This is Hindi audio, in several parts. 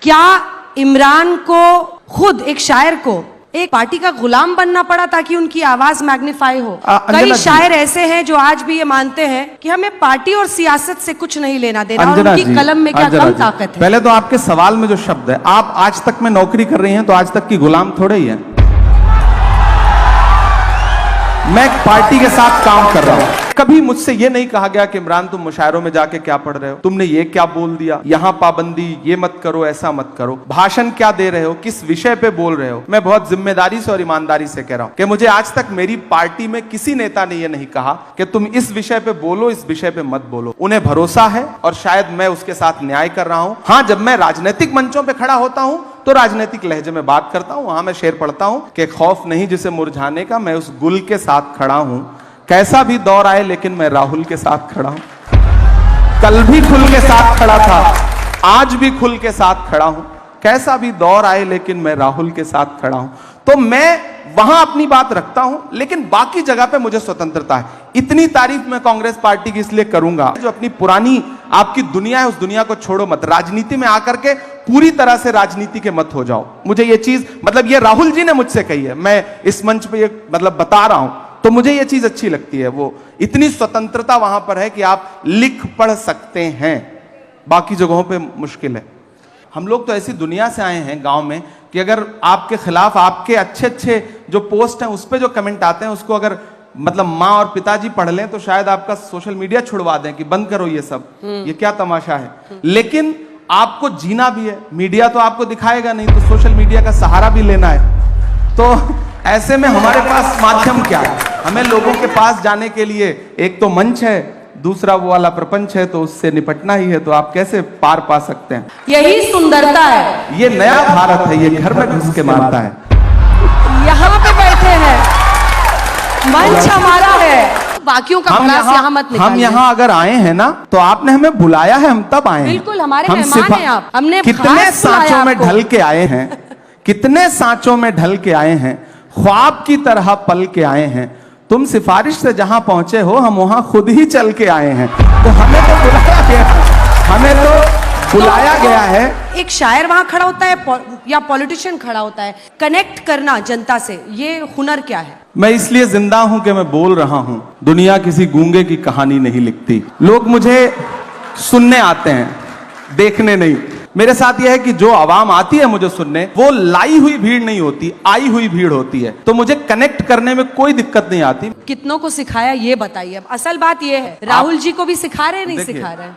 क्या इमरान को खुद एक शायर को एक पार्टी का गुलाम बनना पड़ा ताकि उनकी आवाज मैग्नीफाई हो? कई शायर ऐसे हैं जो आज भी ये मानते हैं कि हमें पार्टी और सियासत से कुछ नहीं लेना देना और उनकी कलम में क्या कम ताकत है। पहले तो आपके सवाल में जो शब्द है, आप आज तक में नौकरी कर रही हैं तो आज तक की गुलाम थोड़े ही है। मैं एक पार्टी के साथ काम कर रहा हूं। कभी मुझसे ये नहीं कहा गया कि इमरान तुम मुशायरों में जाके क्या पढ़ रहे हो, तुमने ये क्या बोल दिया, यहां पाबंदी, ये मत करो, ऐसा मत करो, भाषण क्या दे रहे हो, किस विषय पे बोल रहे हो। मैं बहुत जिम्मेदारी से और ईमानदारी से कह रहा हूं कि मुझे आज तक मेरी पार्टी में किसी नेता ने यह नहीं कहा कि तुम इस विषय पे बोलो, इस विषय पे मत बोलो। उन्हें भरोसा है और शायद मैं उसके साथ न्याय कर रहा हूं। हाँ, जब मैं राजनीतिक मंचों पर खड़ा होता हूं तो राजनीतिक लहजे में बात करता हूं। वहां मैं शेर पढ़ता हूं कि खौफ नहीं जिसे मुरझाने का, मैं उस गुल के साथ खड़ा हूं। कैसा भी दौर आए लेकिन मैं राहुल के साथ खड़ा हूं। कल भी खुल के साथ खड़ा था, आज भी खुल के साथ खड़ा हूं। कैसा भी दौर आए लेकिन मैं राहुल के साथ खड़ा हूं। तो मैं वहां अपनी बात रखता हूं, लेकिन बाकी जगह पे मुझे स्वतंत्रता है। इतनी तारीफ मैं कांग्रेस पार्टी की इसलिए करूंगा, जो अपनी पुरानी आपकी दुनिया है उस दुनिया को छोड़ो मत, राजनीति में आकर के पूरी तरह से राजनीति के मत हो जाओ। मुझे ये चीज मतलब ये राहुल जी ने मुझसे कही है, मैं इस मंच पे ये मतलब बता रहा हूं, तो मुझे ये चीज अच्छी लगती है। वो इतनी स्वतंत्रता वहां पर है कि आप लिख पढ़ सकते हैं, बाकी जगहों पे मुश्किल है। हम लोग तो ऐसी दुनिया से आए हैं गांव में कि अगर आपके खिलाफ आपके अच्छे अच्छे जो पोस्ट हैं उस पर जो कमेंट आते हैं उसको अगर मतलब माँ और पिताजी पढ़ लें तो शायद आपका सोशल मीडिया छुड़वा दें कि बंद करो ये सब, ये क्या तमाशा है। लेकिन आपको जीना भी है, मीडिया तो आपको दिखाएगा नहीं, तो सोशल मीडिया का सहारा भी लेना है। तो ऐसे में हमारे पास माध्यम क्या है? हमें लोगों के पास जाने के लिए एक तो मंच है, दूसरा वो वाला प्रपंच है, तो उससे निपटना ही है। तो आप कैसे पार पा सकते हैं? यही सुंदरता है। ये नया भारत है, ये घर में घुस के मारता है। यहाँ पे बैठे हैं, मंच हमारा है, बाकियों का क्लास यहाँ मत निकालिए। हम यहाँ अगर आए हैं ना तो आपने हमें बुलाया है, हम तब आए हैं। बिल्कुल हमारे मेहमान हैं आप। हमने कितने सांचों में ढल के आए हैं, कितने सांचों में ढल के आए हैं, ख्वाब की तरह पल के आए हैं। तुम सिफारिश से जहां पहुंचे हो, हम वहां खुद ही चल के आए हैं। तो हमें तो बुलाया गया, हमें तो बुलाया गया है। एक शायर वहां खड़ा होता है या पॉलिटिशियन खड़ा होता है, कनेक्ट करना जनता से, ये हुनर क्या है? मैं इसलिए जिंदा हूं कि मैं बोल रहा हूं। दुनिया किसी गूंगे की कहानी नहीं लिखती। लोग मुझे सुनने आते हैं, देखने नहीं। मेरे साथ यह है कि जो आवाम आती है मुझे सुनने, वो लाई हुई भीड़ नहीं होती, आई हुई भीड़ होती है। तो मुझे कनेक्ट करने में कोई दिक्कत नहीं आती। कितनों को सिखाया ये बताइए। असल बात ये है, राहुल जी को भी सिखा रहे नहीं सिखा रहे?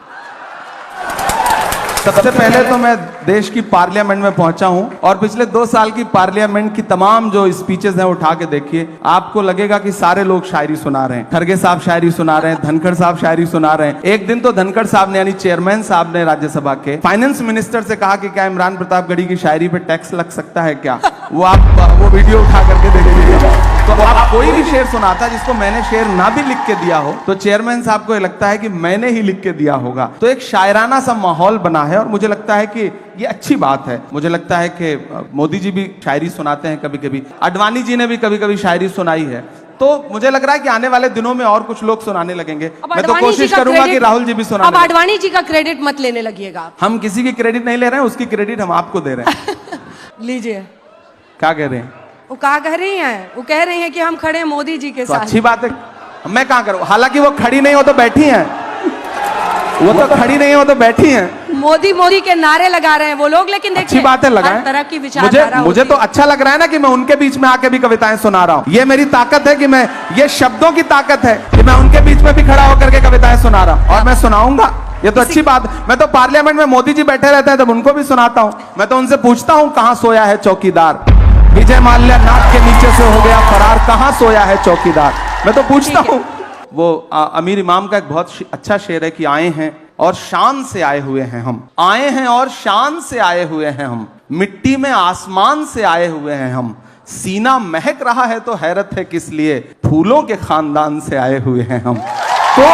सबसे पहले तो मैं देश की पार्लियामेंट में पहुंचा हूं और पिछले 2 साल की पार्लियामेंट की तमाम जो स्पीचेस हैं उठा के देखिए, आपको लगेगा कि सारे लोग शायरी सुना रहे हैं। खड़गे साहब शायरी सुना रहे हैं, धनखड़ साहब शायरी सुना रहे हैं। एक दिन तो धनखड़ साहब ने यानी चेयरमैन साहब ने राज्यसभा के फाइनेंस मिनिस्टर से कहा कि क्या इमरान प्रतापगढ़ी की शायरी पे टैक्स लग सकता है क्या? वो आप वो वीडियो उठा करके देखिए। तो आप कोई भी शेर सुनाता जिसको मैंने शेर ना भी लिख के दिया हो तो चेयरमैन साहब को लगता है कि मैंने ही लिख के दिया होगा। तो एक शायराना सा माहौल बना है और मुझे लगता है कि ये अच्छी बात है। मुझे लगता है कि मोदी जी भी शायरी सुनाते हैं कभी कभी, अडवाणी जी ने भी कभी कभी शायरी सुनाई है। तो मुझे लग रहा है कि आने वाले दिनों में और कुछ लोग सुनाने लगेंगे। मैं तो कोशिश करूंगा कि राहुल जी भी सुनाने। अब अडवाणी जी का क्रेडिट मत लेने लगिएगा। हम किसी की क्रेडिट नहीं ले रहे हैं, उसकी क्रेडिट हम आपको दे रहे हैं। लीजिए। क्या कह रहे हैं? वो क्या कह रही हैं? वो कह रही हैं कि हम खड़े हैं मोदी जी के साथ। अच्छी बात है, मैं क्या करूं? हालांकि वो खड़ी नहीं हो तो बैठी हैं, वो तो खड़ी नहीं हो तो बैठी हैं। मोदी मोदी के नारे लगा रहे हैं वो लोग, लेकिन देखिए अच्छी बात है, लगाएं। तरह की विचारधारा मुझे तो अच्छा लग रहा है ना कि मैं उनके बीच में आके भी कविताएं सुना रहा हूं। ये मेरी ताकत है कि मैं, ये शब्दों की ताकत है कि मैं उनके बीच में भी खड़ा होकर के कविताएं सुना रहा हूं और मैं सुनाऊंगा। ये तो अच्छी बात। मैं तो पार्लियामेंट में मोदी जी बैठे रहते हैं तब उनको भी सुनाता हूं। मैं तो उनसे पूछता हूं कहां सोया है चौकीदार, विजय माल्या नाक के नीचे से हो गया फरार, कहां सोया है चौकीदार। मैं तो पूछता हूं। वो अमीर इमाम का एक बहुत अच्छा शेर है कि आए हैं और शान से आए हुए हैं हम, आए हैं और शान से आए हुए हैं हम, मिट्टी में आसमान से आए हुए हैं हम, सीना महक रहा है तो हैरत है किस लिए, फूलों के खानदान से आए हुए हैं हम। तो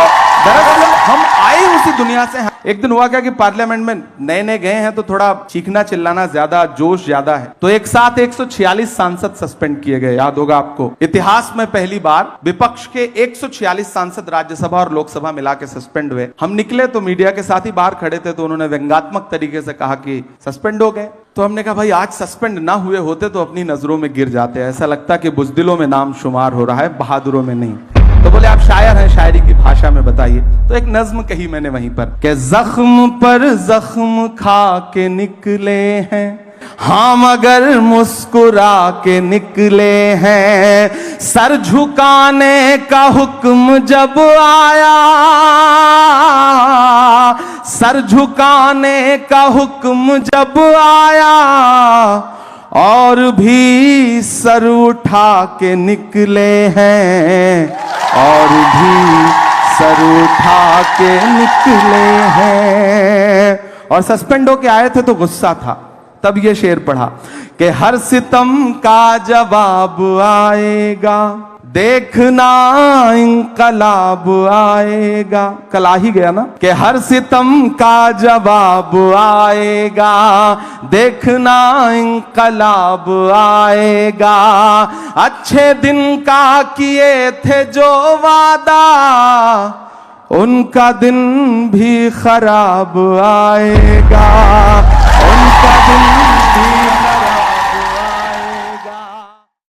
दरअसल हम आए उसी दुनिया से हैं। एक दिन हुआ क्या कि पार्लियामेंट में नए नए गए हैं तो थोड़ा चीखना चिल्लाना ज्यादा, जोश ज्यादा है, तो एक साथ 146 सांसद सस्पेंड किए गए। याद होगा आपको, इतिहास में पहली बार विपक्ष के 146 सांसद राज्यसभा और लोकसभा मिला के सस्पेंड हुए। हम निकले तो मीडिया के साथ ही बाहर खड़े थे, तो उन्होंने व्यंग्यात्मक तरीके से कहा कि सस्पेंड हो गए। तो हमने कहा भाई आज सस्पेंड ना हुए होते तो अपनी नजरों में गिर जाते, ऐसा लगता कि बुजदिलों में नाम शुमार हो रहा है, बहादुरों में नहीं। तो बोले आप शायर हैं, शायरी की भाषा में बताइए। तो एक नज्म कही मैंने वहीं पर कि जख्म पर जख्म खा के निकले हैं, हाँ मगर मुस्कुरा के निकले हैं। सर झुकाने का हुक्म जब आया, सर झुकाने का हुक्म जब आया, और भी सर उठा के निकले हैं, और भी सर उठा के निकले हैं। और सस्पेंड होके आए थे तो गुस्सा था, तब ये शेर पढ़ा कि हर सितम का जवाब आएगा, देखना इंकलाब आएगा। कल आ ही गया ना कि हर सितम का जवाब आएगा, देखना इंकलाब आएगा। अच्छे दिन का किए थे जो वादा, उनका दिन भी खराब आएगा।